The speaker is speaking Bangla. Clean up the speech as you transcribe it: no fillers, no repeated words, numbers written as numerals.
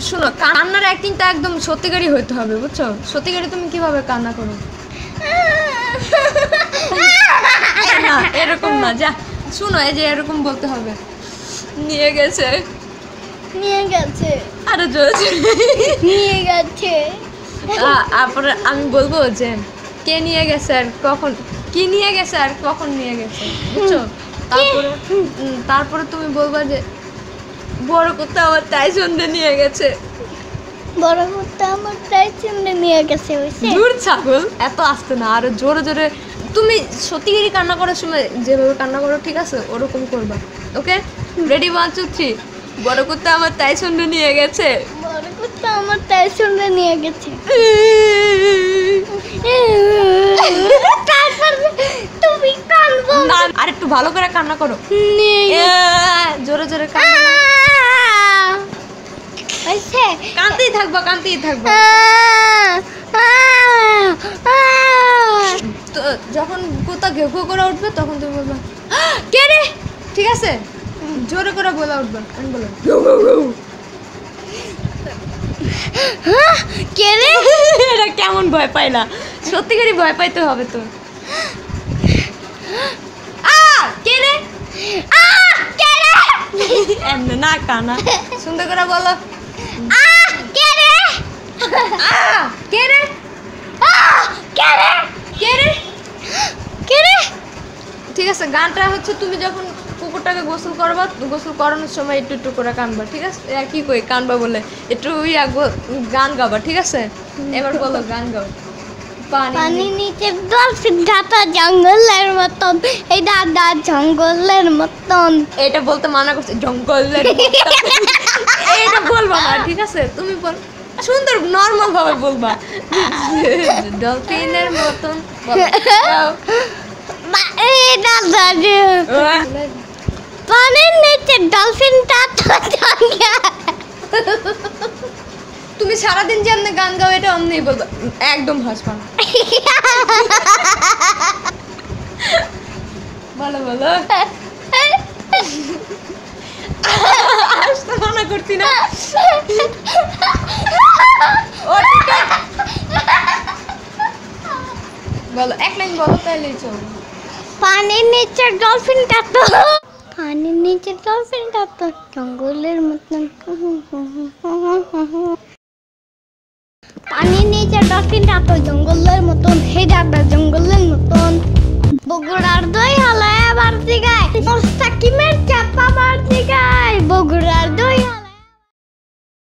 শোনো, কান্নার অ্যাক্টিংটা একদম সত্যিকারই হইতে হবে, বুঝছো? সত্যিকারই তুমি কিভাবে কান্না করো? না এরকম না, যা শুনো, এই যে এরকম বলতে হবে, নিয়ে গেছে, নিয়ে গেছে, আরো জোরে নিয়ে গেছে। তারপরে আমি বলবো যে কে নিয়ে গেছে আর কখন, কি নিয়ে গেছে আর কখন নিয়ে গেছে, বুঝছো? তারপরে তুমি বলবা যে বড় কুত্তা আমার টাইসনে নিয়ে গেছে। বড় কুত্তা আমার টাইসনে নিয়ে গেছে। দূর ছাগল, এত আসতে না, আরো জোরে জোরে। তুমি সত্যিকারই কান্না করার সময় যেভাবে কান্না করো, ঠিক আছে, ওরকম করবা। ওকে, রেডি, 1 2 3। বড় কুত্তা আমার টাইসনে নিয়ে গেছে। বড় কুত্তা আমার টাইসনে নিয়ে গেছে। তারপর তুমি কাঁদবো না, আর একটু ভালো করে কান্না করো, জোরে জোরে কান্না। কাঁদতেই থাকবা, কাঁদতেই থাকবা। তো যখন কুত্তা ঘেউ ঘেউ করে উঠবে তখন তুমি বলবা কে রে, ঠিক আছে? জোরে করে বলে উঠবা, আমি বলো কে রে। এটা কেমন ভয় পাইলা? সত্যিকারই ভয় পাইতে হবে তো। কে রে, কে রে, এমনি না কানা, সুন্দর করে বলো কে রে, কে রে, কে রে, কে রে, কে রে। ঠিক আছে, গানটা হচ্ছে তুমি যখন কুকুরটাকে গোসল করবা, গোসল করানোর সময় একটু একটু করে কানবা, ঠিক আছে? কি কই কানবা বলে একটু গান গাবা, ঠিক আছে? এবার বলো গান গাও। পানির নিচে ডলফিন দাদা জঙ্গলের মতন, এই দাদা জঙ্গলের মতন। এটা বলতে মানা করছে, জঙ্গলের মতন। এটা বলবা না, ঠিক আছে? তুমি বল, সুন্দর নর্মাল ভাবে বলবা, ডলফিনের মতন। পানির নিচে ডলফিনটা তুমি সারাদিন যেমনি গান গাও, এটা অমনি বলবা, একদম হাসবা না। বলো বলো, হাসতে মানা করছি না। বলো, এক লাইন বলো, তাহলেই চলবে। পানির নিচে ডলফিনটা তো, পানির নিচে ডলফিনটা তো জঙ্গলের মতন। পানির নিচে ডলফিনটা তো জঙ্গলের মতন, হে দাদা জঙ্গলের মতন। বগুড়ার দই হলো এবার দিগায়, মোস্তাকিমের চাপা বার দিগায়, বগুড়ার দই।